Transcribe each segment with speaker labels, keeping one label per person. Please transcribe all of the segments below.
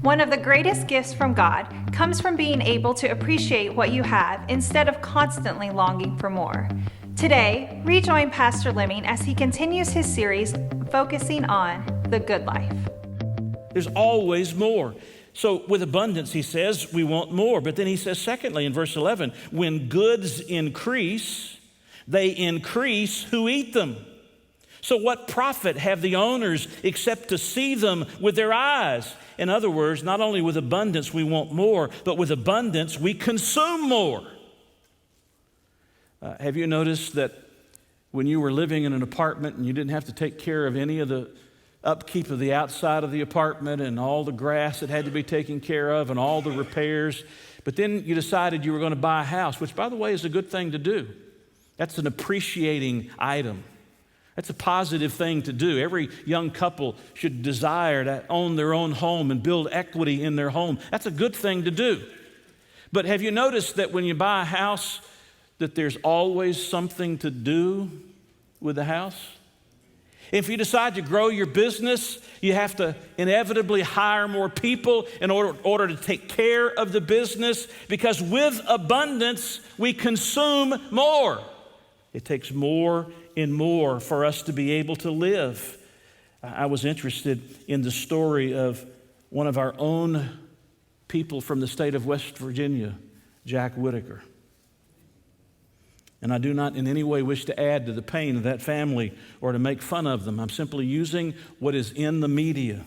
Speaker 1: One of the greatest gifts from God comes from being able to appreciate what you have instead of constantly longing for more. Today, rejoin Pastor Lemming as he continues his series focusing on the good life.
Speaker 2: There's always more. So with abundance, he says, we want more. But then he says, secondly, in verse 11, when goods increase, they increase who eat them. So what profit have the owners except to see them with their eyes? In other words, not only with abundance we want more, but with abundance we consume more. Have you noticed that when you were living in an apartment and you didn't have to take care of any of the upkeep of the outside of the apartment and all the grass that had to be taken care of and all the repairs, but then you decided you were going to buy a house, which, by the way, is a good thing to do. That's an appreciating item. That's a positive thing to do. Every young couple should desire to own their own home and build equity in their home. That's a good thing to do. But have you noticed that when you buy a house, that there's always something to do with the house? If you decide to grow your business, you have to inevitably hire more people in order to take care of the business, because with abundance, we consume more. It takes more and more for us to be able to live. I was interested in the story of one of our own people from the state of West Virginia, Jack Whitaker. And I do not in any way wish to add to the pain of that family or to make fun of them. I'm simply using what is in the media.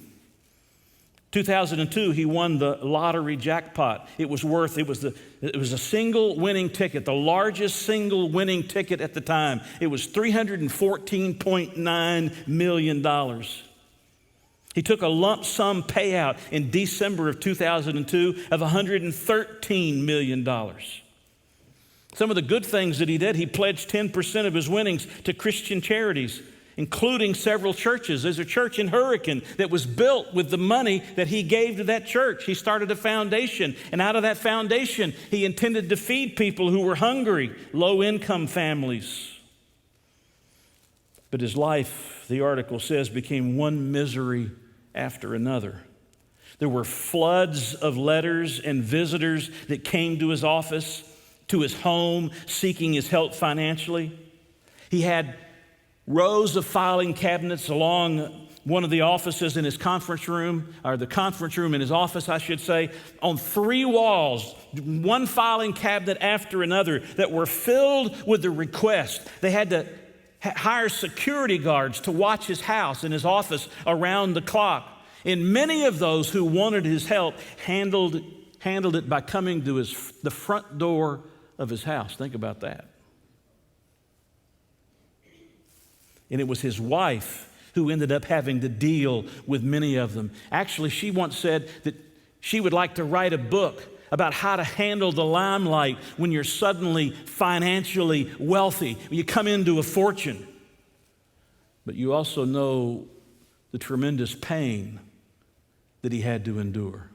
Speaker 2: 2002, he won the lottery jackpot. It was a single winning ticket, the largest single winning ticket at the time. It was $314.9 million. He took a lump sum payout in December of 2002 of $113 million. Some of the good things that he did, he pledged 10% of his winnings to Christian charities, including several churches. There's a church in Hurricane that was built with the money that he gave to that church. He started a foundation, and out of that foundation, he intended to feed people who were hungry, low-income families. But his life, the article says, became one misery after another. There were floods of letters and visitors that came to his office, to his home, seeking his help financially. He had rows of filing cabinets along one of the offices in his conference room, or the conference room in his office, I should say, on 3 walls, one filing cabinet after another that were filled with the request. They had to hire security guards to watch his house and his office around the clock. And many of those who wanted his help handled it by coming to the front door of his house. Think about that. And it was his wife who ended up having to deal with many of them. Actually, she once said that she would like to write a book about how to handle the limelight when you're suddenly financially wealthy, when you come into a fortune. But you also know the tremendous pain that he had to endure.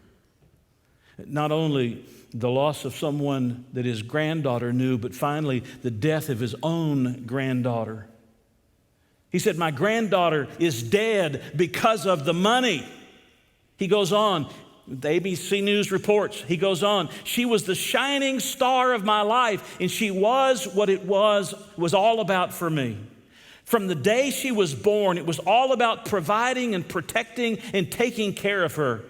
Speaker 2: Not only the loss of someone that his granddaughter knew, but finally the death of his own granddaughter. He said, "My granddaughter is dead because of the money." He goes on, the ABC News reports, he goes on, "She was the shining star of my life, and she was what it was all about for me. From the day she was born, it was all about providing and protecting and taking care of her.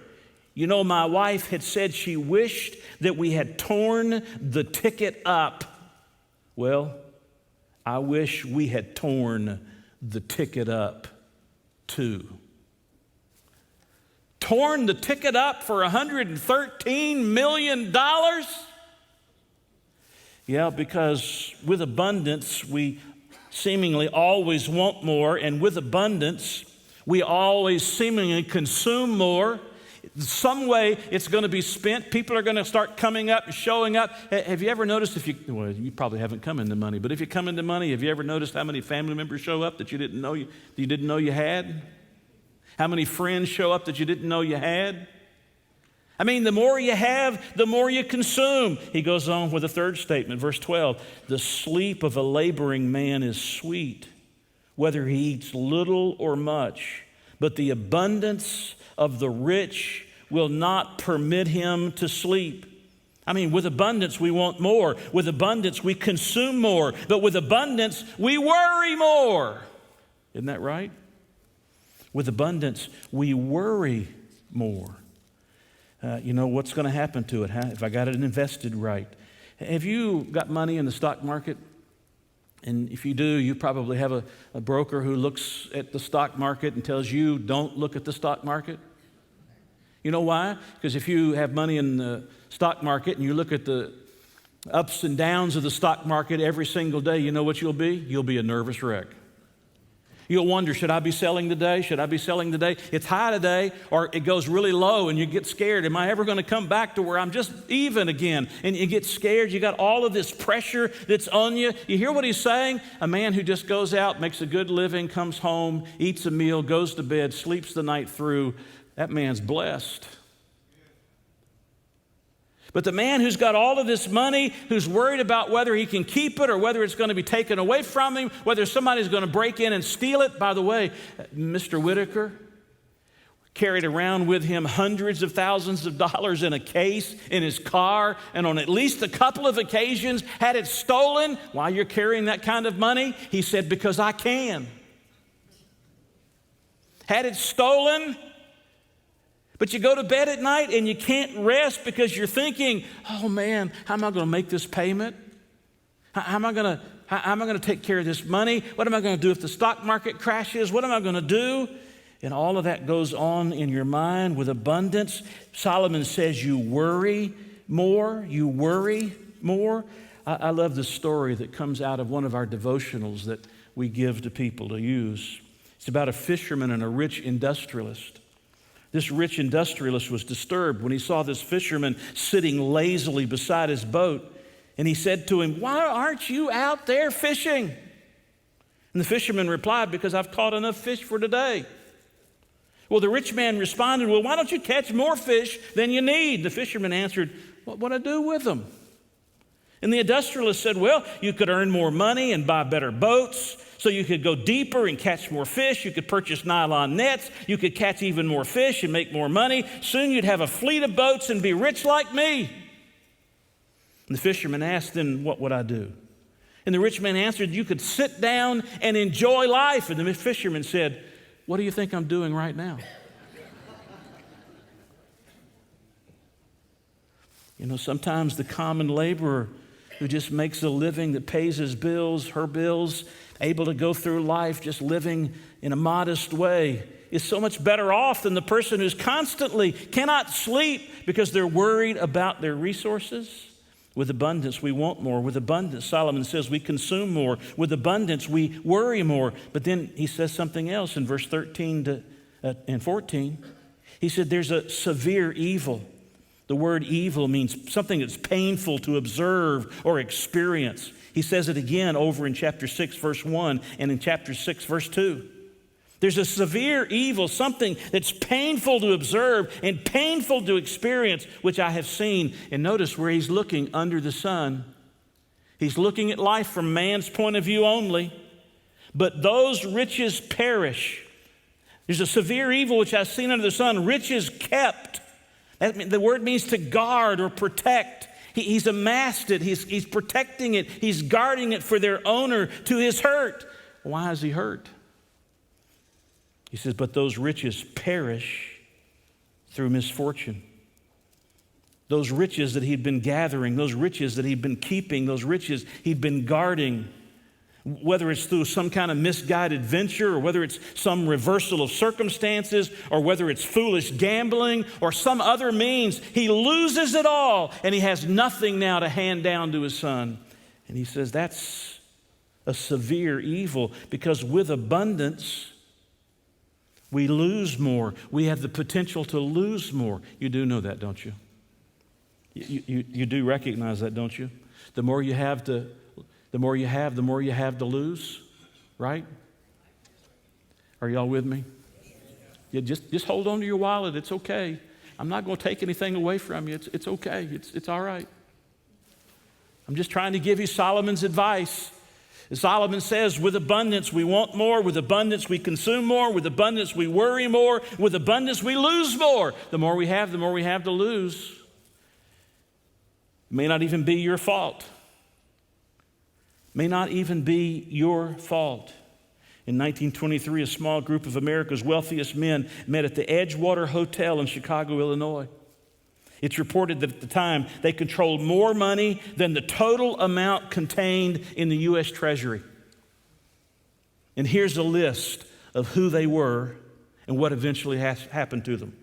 Speaker 2: You know, my wife had said she wished that we had torn the ticket up. Well, I wish we had torn the ticket up too." Torn the ticket up for $113 million? Yeah, because with abundance, we seemingly always want more, and with abundance, we always seemingly consume more. Some way it's going to be spent. People are going to start coming up and showing up. Have you ever noticed well, you probably haven't come into money, but if you come into money, have you ever noticed how many family members show up that you didn't know you had? How many friends show up that you didn't know you had? I mean, the more you have, the more you consume. He goes on with a third statement, verse 12. "The sleep of a laboring man is sweet, whether he eats little or much, but the abundance of the rich will not permit him to sleep. I mean, with abundance, we want more. With abundance, we consume more. But with abundance, we worry more. Isn't that right? With abundance, we worry more. You know, what's going to happen to it, huh? If I got it invested right. Have you got money in the stock market? And if you do, you probably have a broker who looks at the stock market and tells you, don't look at the stock market. You know why? Because if you have money in the stock market and you look at the ups and downs of the stock market every single day, you know what you'll be? You'll be a nervous wreck. You'll wonder, should I be selling today? Should I be selling today? It's high today, or it goes really low and you get scared. Am I ever going to come back to where I'm just even again? And you get scared. You got all of this pressure that's on you. You hear what he's saying? A man who just goes out, makes a good living, comes home, eats a meal, goes to bed, sleeps the night through. That man's blessed. But the man who's got all of this money, who's worried about whether he can keep it or whether it's going to be taken away from him, whether somebody's going to break in and steal it. By the way, Mr. Whitaker carried around with him hundreds of thousands of dollars in a case in his car, and on at least a couple of occasions had it stolen. Why you're carrying that kind of money? He said, because I can. Had it stolen. But you go to bed at night and you can't rest because you're thinking, oh man, how am I going to make this payment? How am I going to take care of this money? What am I going to do if the stock market crashes? What am I going to do? And all of that goes on in your mind with abundance. Solomon says you worry more. You worry more. I love the story that comes out of one of our devotionals that we give to people to use. It's about a fisherman and a rich industrialist. This rich industrialist was disturbed when he saw this fisherman sitting lazily beside his boat. And he said to him, why aren't you out there fishing? And the fisherman replied, because I've caught enough fish for today. Well, the rich man responded, well, why don't you catch more fish than you need? The fisherman answered, what would I do with them? And the industrialist said, well, you could earn more money and buy better boats. So you could go deeper and catch more fish. You could purchase nylon nets. You could catch even more fish and make more money. Soon you'd have a fleet of boats and be rich like me. And the fisherman asked, then what would I do? And the rich man answered, you could sit down and enjoy life. And the fisherman said, what do you think I'm doing right now? You know, sometimes the common laborer who just makes a living that pays his bills, her bills, able to go through life just living in a modest way, is so much better off than the person who's constantly cannot sleep because they're worried about their resources. With abundance, we want more. With abundance, Solomon says we consume more. With abundance, we worry more. But then he says something else in verse 13 and 14. He said there's a severe evil. The word evil means something that's painful to observe or experience. He says it again over in chapter 6, verse 1, and in chapter 6, verse 2. There's a severe evil, something that's painful to observe and painful to experience, which I have seen. And notice where he's looking under the sun. He's looking at life from man's point of view only. But those riches perish. There's a severe evil which I've seen under the sun, riches kept. The word means to guard or protect. He's amassed it. He's protecting it. He's guarding it for their owner to his hurt. Why is he hurt? He says, but those riches perish through misfortune. Those riches that he'd been gathering, those riches that he'd been keeping, those riches he'd been guarding, whether it's through some kind of misguided venture or whether it's some reversal of circumstances or whether it's foolish gambling or some other means, he loses it all and he has nothing now to hand down to his son. And he says that's a severe evil because with abundance, we lose more. We have the potential to lose more. You do know that, don't you? You do recognize that, don't you? The more you have, the more you have to lose, right? Are y'all with me? Yeah, just hold on to your wallet. It's okay. I'm not going to take anything away from you. It's okay. It's all right. I'm just trying to give you Solomon's advice. Solomon says, with abundance we want more, with abundance we consume more, with abundance we worry more, with abundance we lose more. The more we have to lose. It may not even be your fault. May not even be your fault. In 1923, a small group of America's wealthiest men met at the Edgewater Hotel in Chicago, Illinois. It's reported that at the time, they controlled more money than the total amount contained in the U.S. Treasury. And here's a list of who they were and what eventually happened to them.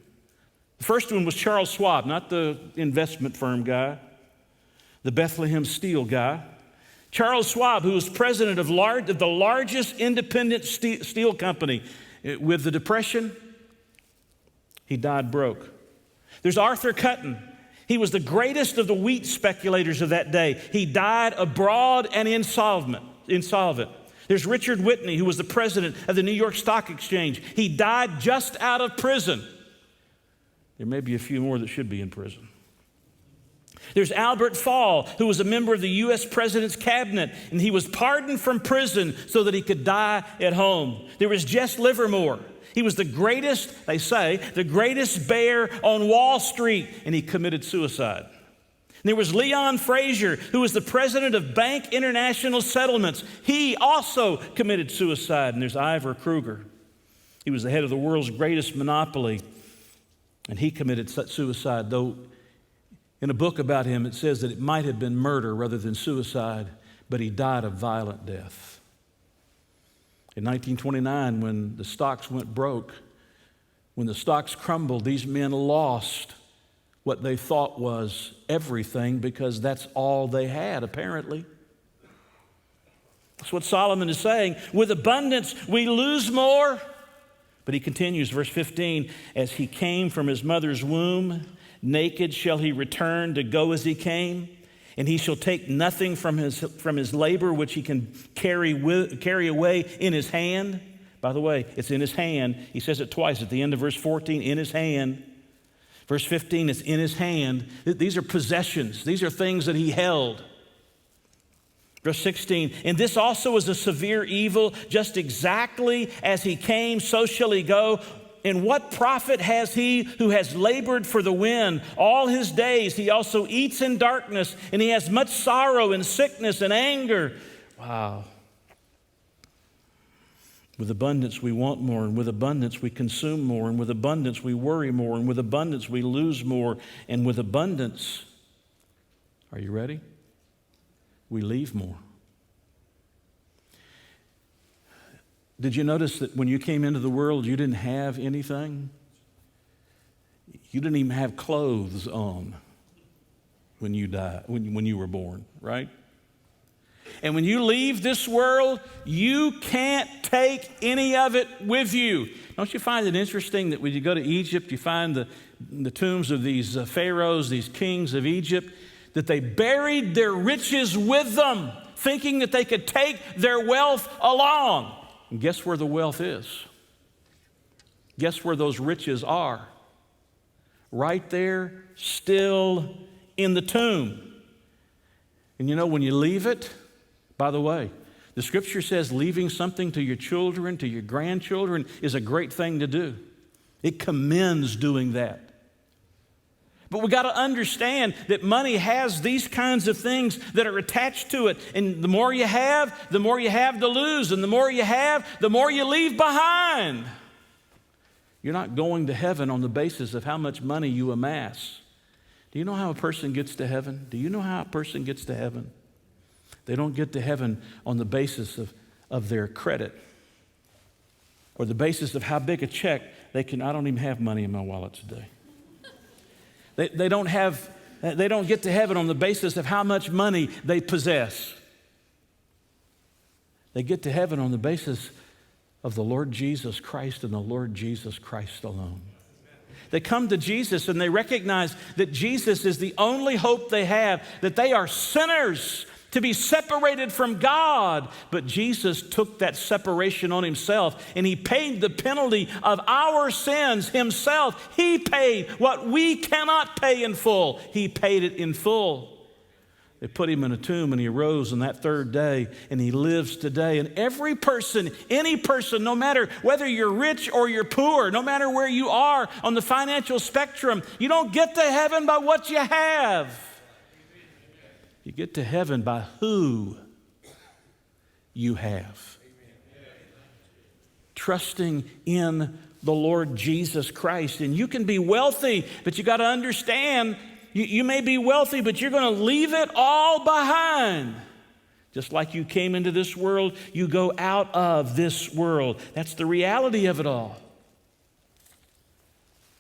Speaker 2: The first one was Charles Schwab, not the investment firm guy, the Bethlehem Steel guy. Charles Schwab, who was president of the largest independent steel company. With the Depression, he died broke. There's Arthur Cutten. He was the greatest of the wheat speculators of that day. He died abroad and insolvent. There's Richard Whitney, who was the president of the New York Stock Exchange. He died just out of prison. There may be a few more that should be in prison. There's Albert Fall, who was a member of the U.S. President's cabinet, and he was pardoned from prison so that he could die at home. There was Jess Livermore. He was the greatest, they say, the greatest bear on Wall Street, and he committed suicide. And there was Leon Fraser, who was the president of Bank International Settlements. He also committed suicide. And there's Ivor Kruger. He was the head of the world's greatest monopoly, and he committed suicide, though in a book about him, it says that it might have been murder rather than suicide, but he died a violent death. In 1929, when the stocks went broke, when the stocks crumbled, these men lost what they thought was everything because that's all they had, apparently. That's what Solomon is saying. With abundance, we lose more. But he continues, verse 15, as he came from his mother's womb, naked shall he return to go as he came, and he shall take nothing from his labor which he can carry away in his hand. By the way, it's in his hand. He says it twice at the end of verse 14, in his hand. Verse 15, it's in his hand. These are possessions. These are things that he held. Verse 16, and this also is a severe evil, just exactly as he came, so shall he go. And what profit has he who has labored for the wind? All his days he also eats in darkness, and he has much sorrow and sickness and anger. Wow. With abundance we want more, and with abundance we consume more, and with abundance we worry more, and with abundance we lose more, and with abundance, are you ready? We leave more. Did you notice that when you came into the world, you didn't have anything? You didn't even have clothes on when you died, when you were born, right? And when you leave this world, you can't take any of it with you. Don't you find it interesting that when you go to Egypt, you find the tombs of these pharaohs, these kings of Egypt, that they buried their riches with them, thinking that they could take their wealth along. And guess where the wealth is? Guess where those riches are? Right there, still in the tomb. And you know, when you leave it, by the way, the scripture says leaving something to your children, to your grandchildren, is a great thing to do. It commends doing that. But we got to understand that money has these kinds of things that are attached to it. And the more you have to lose. And the more you have, the more you leave behind. You're not going to heaven on the basis of how much money you amass. Do you know how a person gets to heaven? Do you know how a person gets to heaven? They don't get to heaven on the basis of their credit or the basis of how big a check they can. I don't even have money in my wallet today. They don't get to heaven on the basis of how much money they possess. They get to heaven on the basis of the Lord Jesus Christ and the Lord Jesus Christ alone. They come to Jesus and they recognize that Jesus is the only hope they have, that they are sinners to be separated from God. But Jesus took that separation on himself, and he paid the penalty of our sins himself. He paid what we cannot pay in full. He paid it in full. They put him in a tomb and he arose on that third day and he lives today. And every person, any person, no matter whether you're rich or you're poor, no matter where you are on the financial spectrum, you don't get to heaven by what you have. You get to heaven by who you have. Trusting in the Lord Jesus Christ. And you can be wealthy, but you got to understand, you may be wealthy, but you're going to leave it all behind. Just like you came into this world, you go out of this world. That's the reality of it all.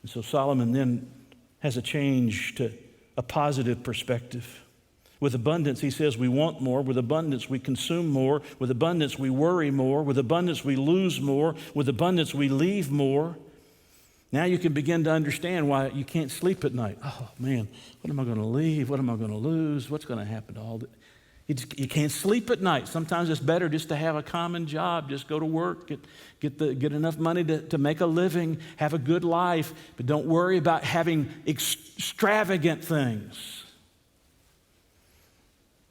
Speaker 2: And so Solomon then has a change to a positive perspective. With abundance, he says, we want more. With abundance, we consume more. With abundance, we worry more. With abundance, we lose more. With abundance, we leave more. Now you can begin to understand why you can't sleep at night. Oh, man, what am I going to leave? What am I going to lose? What's going to happen to all that? You can't sleep at night. Sometimes it's better just to have a common job. Just go to work, get enough money to make a living, have a good life, but don't worry about having extravagant things.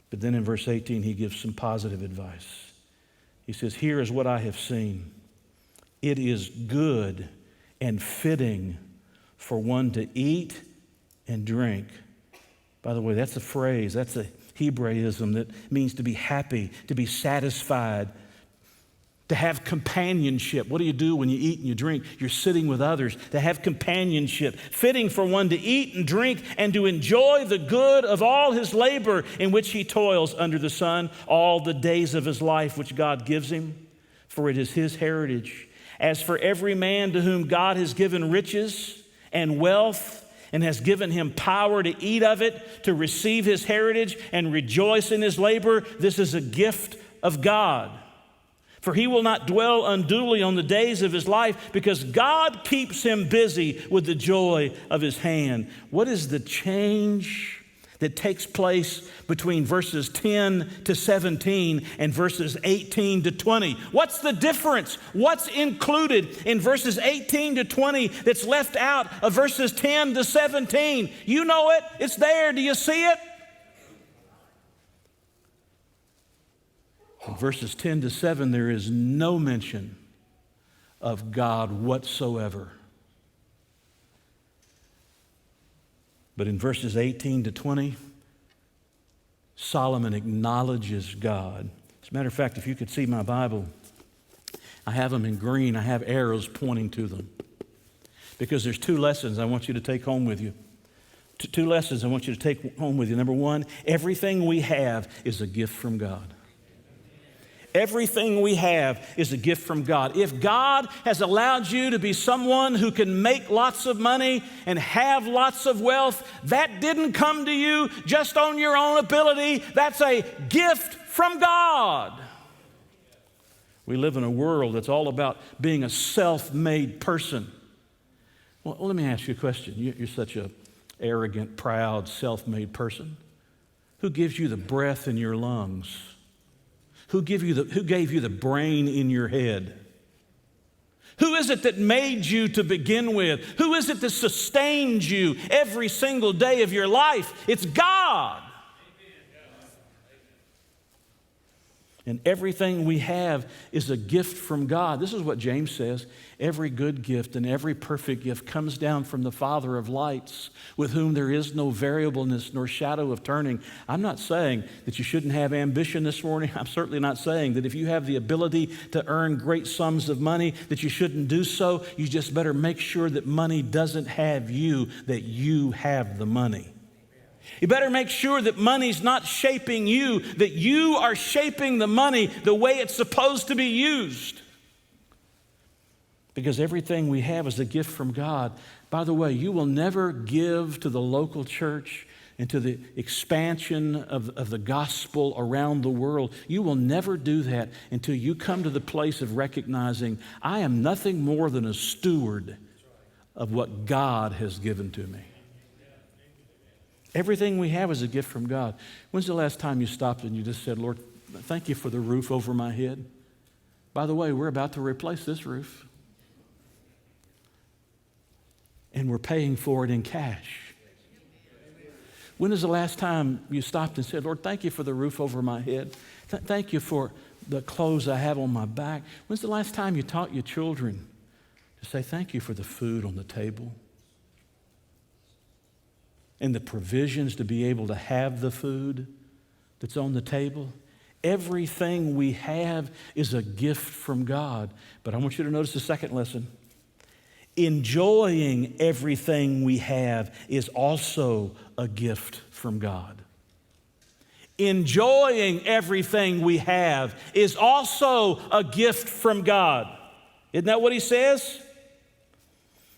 Speaker 2: But then in verse 18, he gives some positive advice. He says, here is what I have seen. It is good and fitting for one to eat and drink. By the way, that's a phrase, that's a Hebraism that means to be happy, to be satisfied, to have companionship. What do you do when you eat and you drink? You're sitting with others. To have companionship. Fitting for one to eat and drink and to enjoy the good of all his labor in which he toils under the sun all the days of his life which God gives him, for it is his heritage. As for every man to whom God has given riches and wealth and has given him power to eat of it, to receive his heritage and rejoice in his labor, this is a gift of God. For he will not dwell unduly on the days of his life, because God keeps him busy with the joy of his hand. What is the change that takes place between verses 10 to 17 and verses 18 to 20? What's the difference? What's included in verses 18 to 20 that's left out of verses 10 to 17? You know it. It's there. Do you see it? In verses 10 to 7, there is no mention of God whatsoever. But in verses 18 to 20, Solomon acknowledges God. As a matter of fact, if you could see my Bible, I have them in green. I have arrows pointing to them. Because there's two lessons I want you to take home with you. Two lessons I want you to take home with you. Number one, everything we have is a gift from God. Everything we have is a gift from God. If God has allowed you to be someone who can make lots of money and have lots of wealth, that didn't come to you just on your own ability. That's a gift from God. We live in a world that's all about being a self-made person. Well, let me ask you a question. You're such an arrogant, proud, self-made person. Who gives you the breath in your lungs? Who gave you the brain in your head? Who is it that made you to begin with? Who is it that sustains you every single day of your life? It's God. And everything we have is a gift from God. This is what James says. Every good gift and every perfect gift comes down from the Father of lights, with whom there is no variableness nor shadow of turning. I'm not saying that you shouldn't have ambition this morning. I'm certainly not saying that if you have the ability to earn great sums of money that you shouldn't do so. You just better make sure that money doesn't have you, that you have the money. You better make sure that money's not shaping you, that you are shaping the money the way it's supposed to be used. Because everything we have is a gift from God. By the way, you will never give to the local church and to the expansion of the gospel around the world. You will never do that until you come to the place of recognizing, I am nothing more than a steward of what God has given to me. Everything we have is a gift from God. When's the last time you stopped and you just said, Lord, thank you for the roof over my head? By the way, we're about to replace this roof. And we're paying for it in cash. When is the last time you stopped and said, Lord, thank you for the roof over my head. Thank you for the clothes I have on my back. When's the last time you taught your children to say thank you for the food on the table and the provisions to be able to have the food that's on the table? Everything we have is a gift from God. But I want you to notice the second lesson. Enjoying everything we have is also a gift from God. Enjoying everything we have is also a gift from God. Isn't that what he says?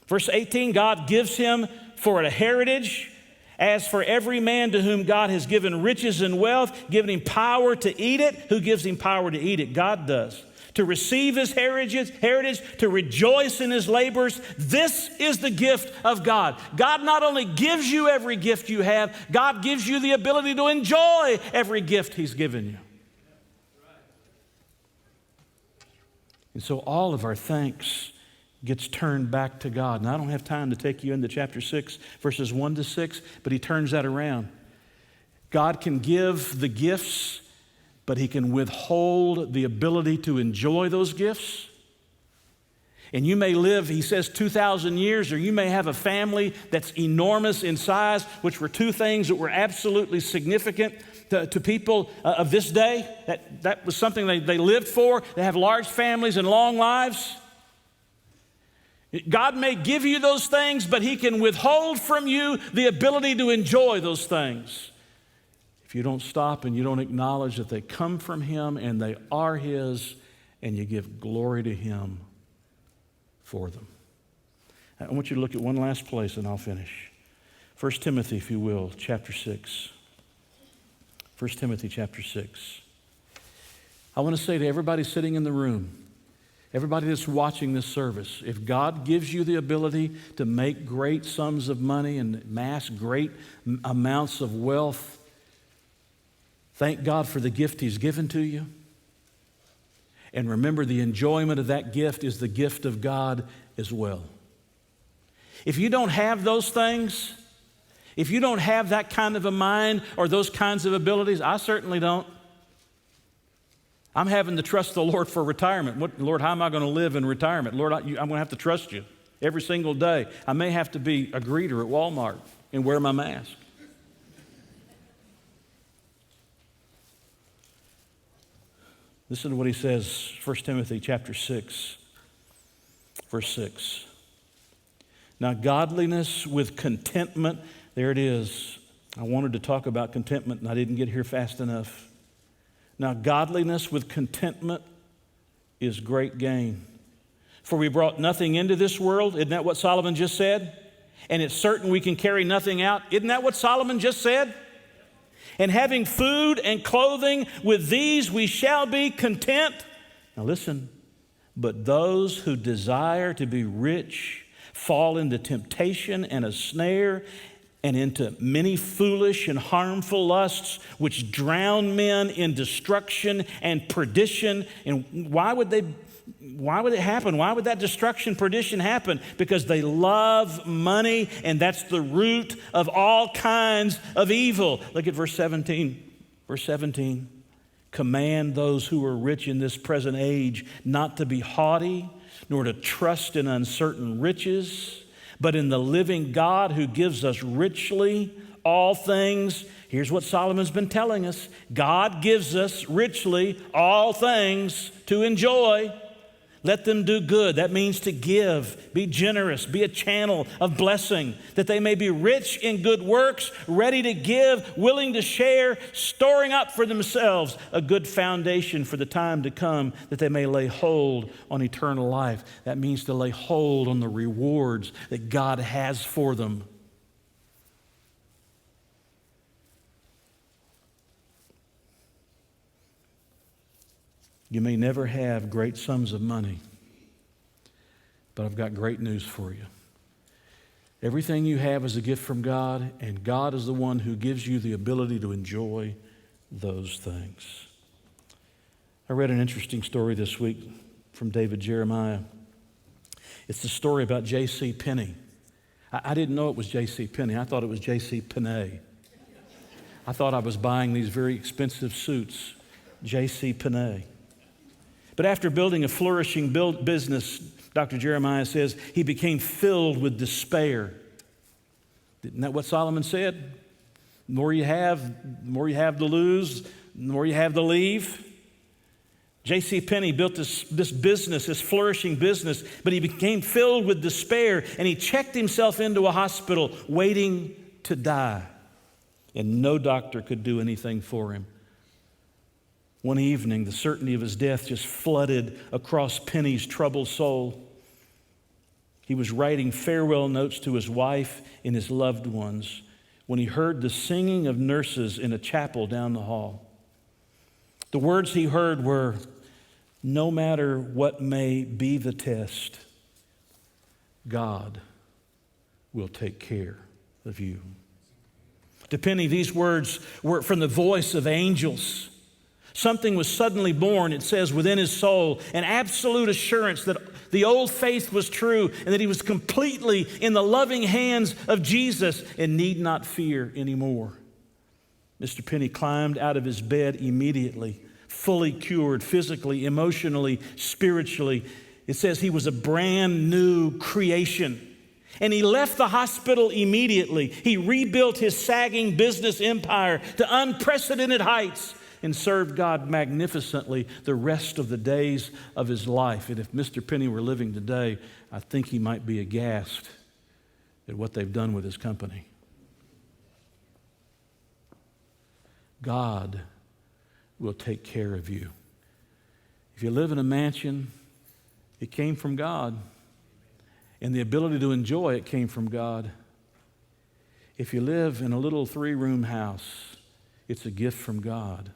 Speaker 2: Verse 18, God gives him for a heritage. As for every man to whom God has given riches and wealth, given him power to eat it. Who gives him power to eat it? God does. To receive his heritage, to rejoice in his labors. This is the gift of God. God not only gives you every gift you have, God gives you the ability to enjoy every gift he's given you. And so all of our thanks gets turned back to God. And I don't have time to take you into chapter 6, verses 1 to 6, but he turns that around. God can give the gifts, but he can withhold the ability to enjoy those gifts. And you may live, he says, 2,000 years, or you may have a family that's enormous in size, which were two things that were absolutely significant to people of this day. That was something they lived for. They have large families and long lives. God may give you those things, but he can withhold from you the ability to enjoy those things if you don't stop and you don't acknowledge that they come from him and they are his, and you give glory to him for them. I want you to look at one last place and I'll finish. 1 Timothy, if you will, chapter 6. 1 Timothy chapter 6. I want to say to everybody sitting in the room, everybody that's watching this service, if God gives you the ability to make great sums of money and amass great amounts of wealth, thank God for the gift he's given to you. And remember, the enjoyment of that gift is the gift of God as well. If you don't have those things, if you don't have that kind of a mind or those kinds of abilities, I certainly don't. I'm having to trust the Lord for retirement. Lord, how am I going to live in retirement? Lord, I'm going to have to trust you every single day. I may have to be a greeter at Walmart and wear my mask. Listen to what he says, 1 Timothy chapter 6, verse 6. Now, godliness with contentment, there it is. I wanted to talk about contentment and I didn't get here fast enough. Now, godliness with contentment is great gain. For we brought nothing into this world. Isn't that what Solomon just said? And it's certain we can carry nothing out. Isn't that what Solomon just said? And having food and clothing, with these we shall be content. Now listen, but those who desire to be rich fall into temptation and a snare, and into many foolish and harmful lusts, which drown men in destruction and perdition. And why would it happen? Why would that destruction, perdition happen? Because they love money, and that's the root of all kinds of evil. Look at verse 17. Verse 17. Command those who are rich in this present age not to be haughty, nor to trust in uncertain riches, but in the living God who gives us richly all things. Here's what Solomon's been telling us. God gives us richly all things to enjoy. Let them do good. That means to give, be generous, be a channel of blessing, that they may be rich in good works, ready to give, willing to share, storing up for themselves a good foundation for the time to come, that they may lay hold on eternal life. That means to lay hold on the rewards that God has for them. You may never have great sums of money, but I've got great news for you. Everything you have is a gift from God, and God is the one who gives you the ability to enjoy those things. I read an interesting story this week from David Jeremiah. It's the story about J.C. Penney. I didn't know it was J.C. Penney. I thought it was J.C. Penney. I thought I was buying these very expensive suits, J.C. Penney. But after building a flourishing business, Dr. Jeremiah says, he became filled with despair. Isn't that what Solomon said? The more you have to lose, the more you have to leave. J.C. Penney built this business, this flourishing business, but he became filled with despair, and he checked himself into a hospital waiting to die. And no doctor could do anything for him. One evening, the certainty of his death just flooded across Penney's troubled soul. He was writing farewell notes to his wife and his loved ones when he heard the singing of nurses in a chapel down the hall. The words he heard were, "No matter what may be the test, God will take care of you." To Penney, these words were from the voice of angels. Something was suddenly born, it says, within his soul, an absolute assurance that the old faith was true and that he was completely in the loving hands of Jesus and need not fear anymore. Mr. Penney climbed out of his bed immediately, fully cured physically, emotionally, spiritually. It says he was a brand new creation. And he left the hospital immediately. He rebuilt his sagging business empire to unprecedented heights and served God magnificently the rest of the days of his life. And if Mr. Penney were living today, I think he might be aghast at what they've done with his company. God will take care of you. If you live in a mansion, it came from God. And the ability to enjoy it came from God. If you live in a little 3-room house, it's a gift from God.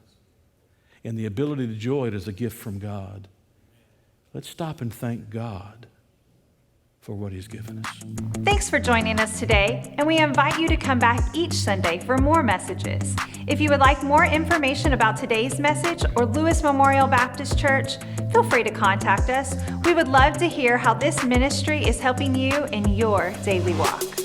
Speaker 2: And the ability to enjoy it is a gift from God. Let's stop and thank God for what He's given us.
Speaker 1: Thanks for joining us today, and we invite you to come back each Sunday for more messages. If you would like more information about today's message or Lewis Memorial Baptist Church, feel free to contact us. We would love to hear how this ministry is helping you in your daily walk.